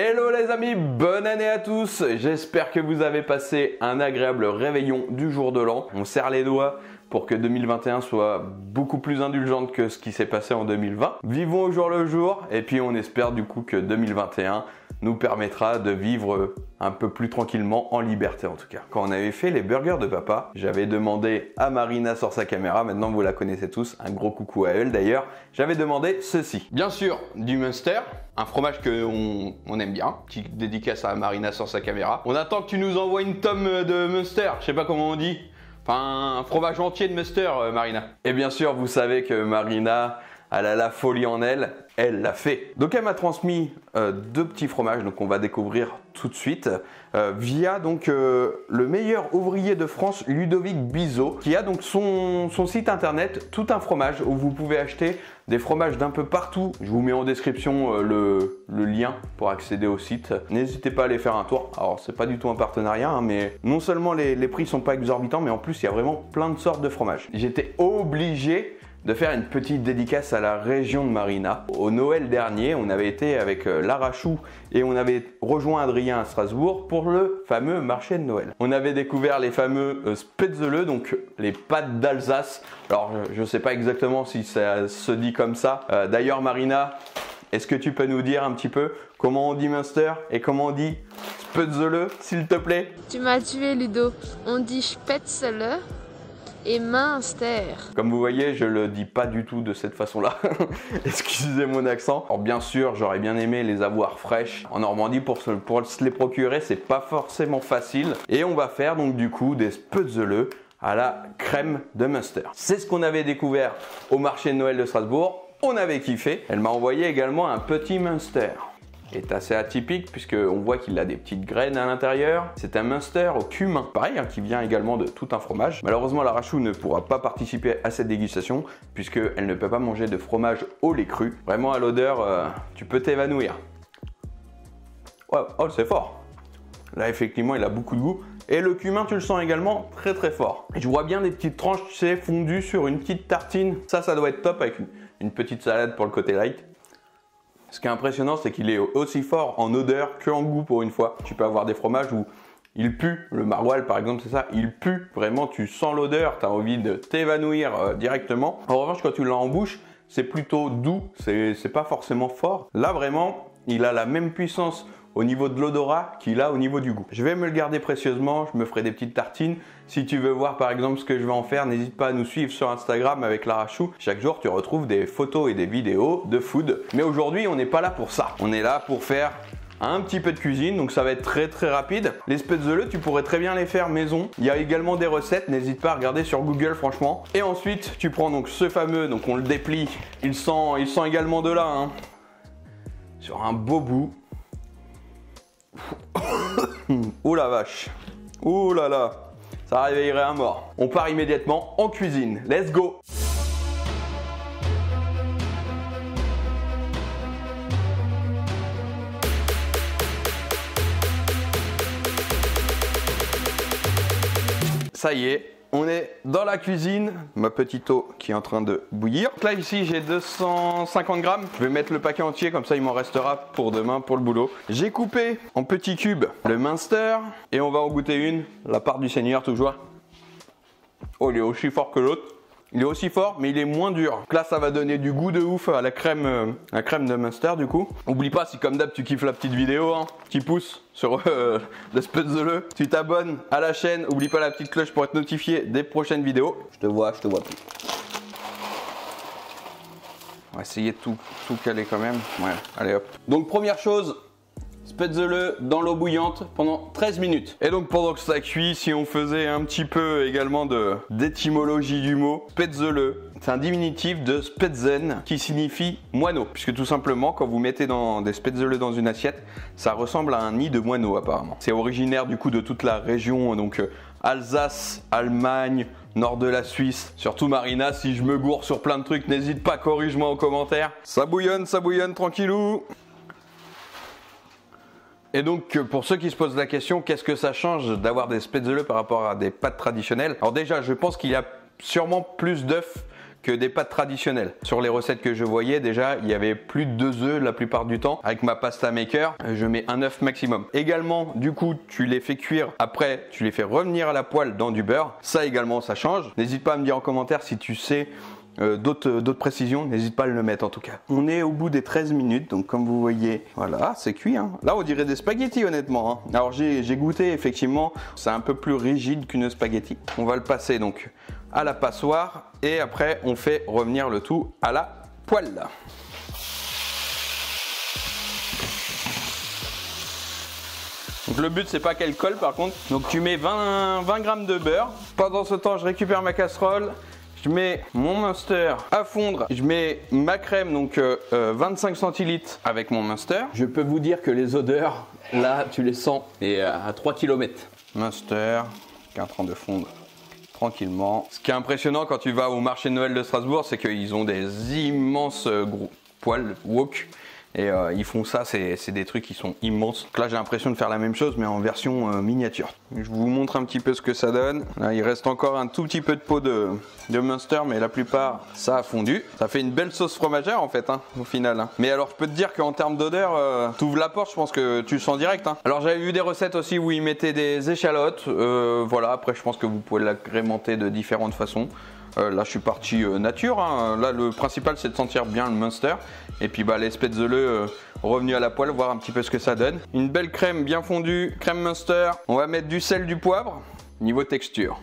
Hello les amis, bonne année à tous. J'espère que vous avez passé un agréable réveillon du jour de l'an. On serre les doigts pour que 2021 soit beaucoup plus indulgente que ce qui s'est passé en 2020. Vivons au jour le jour et puis on espère du coup que 2021 nous permettra de vivre un peu plus tranquillement, en liberté en tout cas. Quand on avait fait les burgers de papa, j'avais demandé à Marina sur sa caméra, maintenant vous la connaissez tous, un gros coucou à elle d'ailleurs, j'avais demandé ceci. Bien sûr, du Munster, un fromage qu'on aime bien, petite dédicace à Marina sur sa caméra. On attend que tu nous envoies une tome de Munster, je sais pas comment on dit. Enfin, un fromage entier de Munster, Marina. Et bien sûr, vous savez que Marina, elle a la folie en elle, elle l'a fait. Donc elle m'a transmis deux petits fromages, donc on va découvrir tout de suite, via donc le meilleur ouvrier de France, Ludovic Bizot, qui a donc son site internet, tout un fromage, où vous pouvez acheter des fromages d'un peu partout. Je vous mets en description le lien pour accéder au site. N'hésitez pas à aller faire un tour. Alors c'est pas du tout un partenariat, hein, mais non seulement les prix sont pas exorbitants, mais en plus il y a vraiment plein de sortes de fromages. J'étais obligé de faire une petite dédicace à la région de Marina. Au Noël dernier, on avait été avec l'Arachou et on avait rejoint Adrien à Strasbourg pour le fameux marché de Noël. On avait découvert les fameux Spätzle, donc les pâtes d'Alsace. Alors je ne sais pas exactement si ça se dit comme ça. D'ailleurs Marina, est-ce que tu peux nous dire un petit peu comment on dit Munster et comment on dit Spätzle, s'il te plaît? Tu m'as tué Ludo, on dit Spätzle et Munster. Comme vous voyez, je le dis pas du tout de cette façon-là. Excusez mon accent. Alors bien sûr, j'aurais bien aimé les avoir fraîches. En Normandie, pour se les procurer, c'est pas forcément facile. Et on va faire donc du coup des Spätzle à la crème de Munster. C'est ce qu'on avait découvert au marché de Noël de Strasbourg. On avait kiffé. Elle m'a envoyé également un petit Munster. Est assez atypique puisqu'on voit qu'il a des petites graines à l'intérieur. C'est un Munster au cumin, pareil, hein, qui vient également de tout un fromage. Malheureusement, l'Arachou ne pourra pas participer à cette dégustation puisqu'elle ne peut pas manger de fromage au lait cru. Vraiment, à l'odeur, tu peux t'évanouir. Ouais, oh, c'est fort. Là, effectivement, il a beaucoup de goût. Et le cumin, tu le sens également très très fort. Et je vois bien des petites tranches, tu sais, fondues sur une petite tartine. Ça doit être top avec une petite salade pour le côté light. Ce qui est impressionnant, c'est qu'il est aussi fort en odeur qu'en goût pour une fois. Tu peux avoir des fromages où il pue, le maroilles par exemple, c'est ça, il pue. Vraiment, tu sens l'odeur, tu as envie de t'évanouir directement. En revanche, quand tu l'as en bouche, c'est plutôt doux, c'est pas forcément fort. Là, vraiment, il a la même puissance au niveau de l'odorat qu'il a au niveau du goût. Je vais me le garder précieusement, je me ferai des petites tartines. Si tu veux voir par exemple ce que je vais en faire, n'hésite pas à nous suivre sur Instagram avec l'Arachou. Chaque jour, tu retrouves des photos et des vidéos de food. Mais aujourd'hui, on n'est pas là pour ça. On est là pour faire un petit peu de cuisine, donc ça va être très très rapide. Les Spätzle, tu pourrais très bien les faire maison. Il y a également des recettes, n'hésite pas à regarder sur Google franchement. Et ensuite, tu prends donc ce fameux, donc on le déplie. Il sent également de là, hein. Sur un beau bout. Oh la vache, oh là là, ça réveillerait un mort. On part immédiatement en cuisine, let's go. Ça y est, on est dans la cuisine, ma petite eau qui est en train de bouillir. Là ici j'ai 250 grammes, je vais mettre le paquet entier comme ça il m'en restera pour demain pour le boulot. J'ai coupé en petits cubes le Munster et on va en goûter une, la part du Seigneur toujours. Oh il est aussi fort que l'autre. Il est aussi fort, mais il est moins dur. Donc là, ça va donner du goût de ouf à la crème de Munster du coup. Oublie pas, si comme d'hab tu kiffes la petite vidéo, hein, petit pouce sur le Spätzle. Tu t'abonnes à la chaîne. Oublie pas la petite cloche pour être notifié des prochaines vidéos. Je te vois plus. On va essayer de tout caler quand même. Ouais, allez hop. Donc première chose, Spätzle dans l'eau bouillante pendant 13 minutes. Et donc pendant que ça cuit, si on faisait un petit peu également d'étymologie du mot, Spätzle, c'est un diminutif de Spätzen qui signifie moineau. Puisque tout simplement, quand vous mettez des Spätzle dans une assiette, ça ressemble à un nid de moineau apparemment. C'est originaire du coup de toute la région, donc Alsace, Allemagne, nord de la Suisse. Surtout Marina, si je me gourre sur plein de trucs, n'hésite pas, corrige-moi en commentaire. Ça bouillonne tranquillou. Et donc, pour ceux qui se posent la question, qu'est-ce que ça change d'avoir des Spätzle par rapport à des pâtes traditionnelles? Alors déjà, je pense qu'il y a sûrement plus d'œufs que des pâtes traditionnelles. Sur les recettes que je voyais déjà, il y avait plus de 2 œufs la plupart du temps. Avec ma pasta maker, je mets un œuf maximum. Également, du coup, tu les fais cuire. Après, tu les fais revenir à la poêle dans du beurre. Ça également, ça change. N'hésite pas à me dire en commentaire si tu sais d'autres précisions, n'hésite pas à le mettre en tout cas. On est au bout des 13 minutes, donc comme vous voyez, voilà, c'est cuit. Hein. Là, on dirait des spaghettis honnêtement. Hein. Alors j'ai goûté, effectivement, c'est un peu plus rigide qu'une spaghetti. On va le passer donc à la passoire et après on fait revenir le tout à la poêle. Donc le but c'est pas qu'elle colle par contre. Donc tu mets 20 grammes de beurre. Pendant ce temps, je récupère ma casserole. Je mets mon Munster à fondre. Je mets ma crème, donc 25 centilitres avec mon Munster. Je peux vous dire que les odeurs, là, tu les sens et à 3 km. Munster qui est en train de fondre tranquillement. Ce qui est impressionnant quand tu vas au marché de Noël de Strasbourg, c'est qu'ils ont des immenses gros poêles wok. Et ils font ça, c'est des trucs qui sont immenses. Donc là j'ai l'impression de faire la même chose mais en version miniature. Je vous montre un petit peu ce que ça donne. Là il reste encore un tout petit peu de peau de Munster mais la plupart ça a fondu. Ça fait une belle sauce fromagère en fait hein, au final. Hein. Mais alors je peux te dire qu'en termes d'odeur, tu ouvres la porte, je pense que tu le sens direct. Hein. Alors j'avais vu des recettes aussi où ils mettaient des échalotes. Voilà, après je pense que vous pouvez l'agrémenter de différentes façons. Là je suis parti nature, hein. Là le principal c'est de sentir bien le Munster. Et puis bah, les spätzle revenus à la poêle, voir un petit peu ce que ça donne. Une belle crème bien fondue, crème Munster. On va mettre du sel, du poivre. Niveau texture.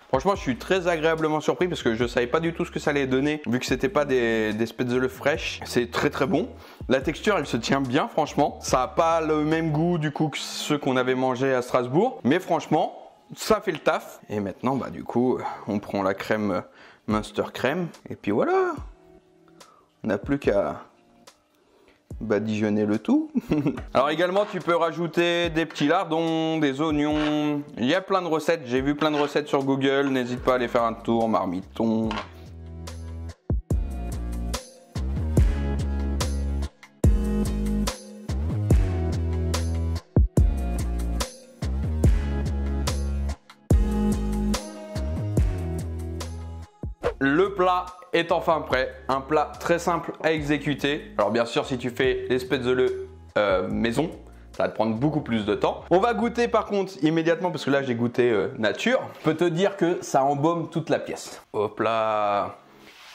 Franchement je suis très agréablement surpris parce que je ne savais pas du tout ce que ça allait donner vu que c'était pas des spätzle fraîches. C'est très très bon. La texture elle se tient bien franchement. Ça n'a pas le même goût du coup que ceux qu'on avait mangé à Strasbourg. Mais franchement ça fait le taf. Et maintenant bah du coup on prend la crème Munster crème et puis voilà. On n'a plus qu'à badigeonner le tout. Alors également tu peux rajouter des petits lardons, des oignons. Il y a plein de recettes, j'ai vu plein de recettes sur Google. N'hésite pas à aller faire un tour, marmiton. Le plat est enfin prêt, un plat très simple à exécuter. Alors bien sûr si tu fais les spätzle maison, ça va te prendre beaucoup plus de temps. On va goûter par contre immédiatement parce que là j'ai goûté nature. Je peux te dire que ça embaume toute la pièce. Hop là.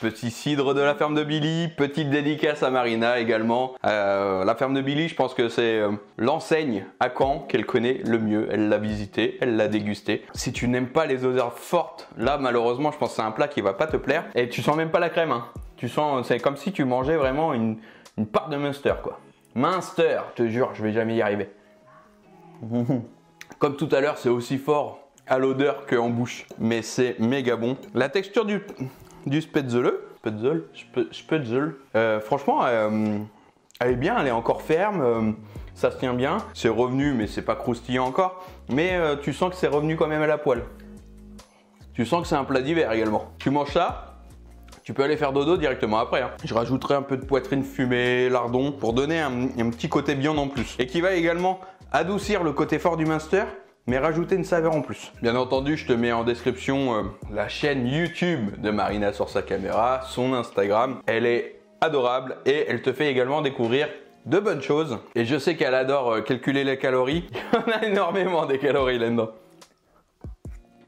Petit cidre de la ferme de Billy, petite dédicace à Marina également. La ferme de Billy, je pense que c'est l'enseigne à Caen qu'elle connaît le mieux. Elle l'a visité, elle l'a dégusté. Si tu n'aimes pas les odeurs fortes, là malheureusement je pense que c'est un plat qui va pas te plaire. Et tu sens même pas la crème. Hein. Tu sens, c'est comme si tu mangeais vraiment une part de Munster quoi. Munster, je te jure, je vais jamais y arriver. Comme tout à l'heure, c'est aussi fort à l'odeur qu'en bouche. Mais c'est méga bon. La texture du spätzle, franchement, elle est bien, elle est encore ferme, ça se tient bien. C'est revenu, mais c'est pas croustillant encore. Mais tu sens que c'est revenu quand même à la poêle. Tu sens que c'est un plat d'hiver également. Tu manges ça, tu peux aller faire dodo directement après. Hein. Je rajouterai un peu de poitrine fumée, lardon, pour donner un petit côté viande en plus. Et qui va également adoucir le côté fort du Munster, mais rajouter une saveur en plus. Bien entendu, je te mets en description la chaîne YouTube de Marina sur sa caméra, son Instagram. Elle est adorable et elle te fait également découvrir de bonnes choses. Et je sais qu'elle adore calculer les calories. Il y en a énormément des calories là-dedans.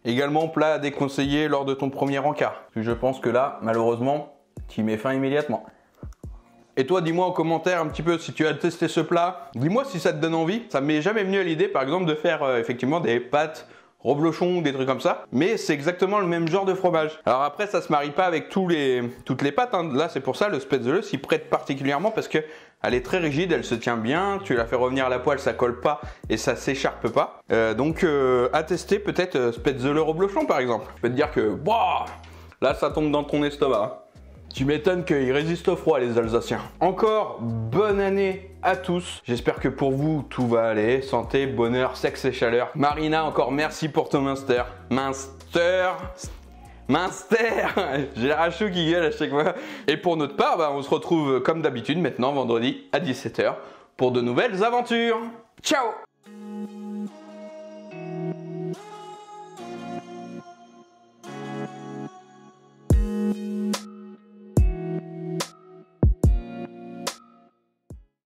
Également plat à déconseiller lors de ton premier encart. Je pense que là, malheureusement, tu y mets fin immédiatement. Et toi, dis-moi en commentaire un petit peu si tu as testé ce plat. Dis-moi si ça te donne envie. Ça m'est jamais venu à l'idée, par exemple, de faire effectivement des pâtes reblochon ou des trucs comme ça. Mais c'est exactement le même genre de fromage. Alors après, ça se marie pas avec toutes les pâtes. Hein. Là, c'est pour ça le spätzle s'y prête particulièrement parce que elle est très rigide, elle se tient bien. Tu la fais revenir à la poêle, ça colle pas et ça s'écharpe pas. Donc à tester peut-être spätzle reblochon par exemple. Je peux te dire que bah, là, ça tombe dans ton estomac. Tu m'étonnes qu'ils résistent au froid les Alsaciens. Encore bonne année à tous. J'espère que pour vous tout va aller. Santé, bonheur, sexe et chaleur. Marina, encore merci pour ton Munster. Munster. J'ai la rachou qui gueule à chaque fois. Et pour notre part, on se retrouve comme d'habitude maintenant vendredi à 17 h pour de nouvelles aventures. Ciao.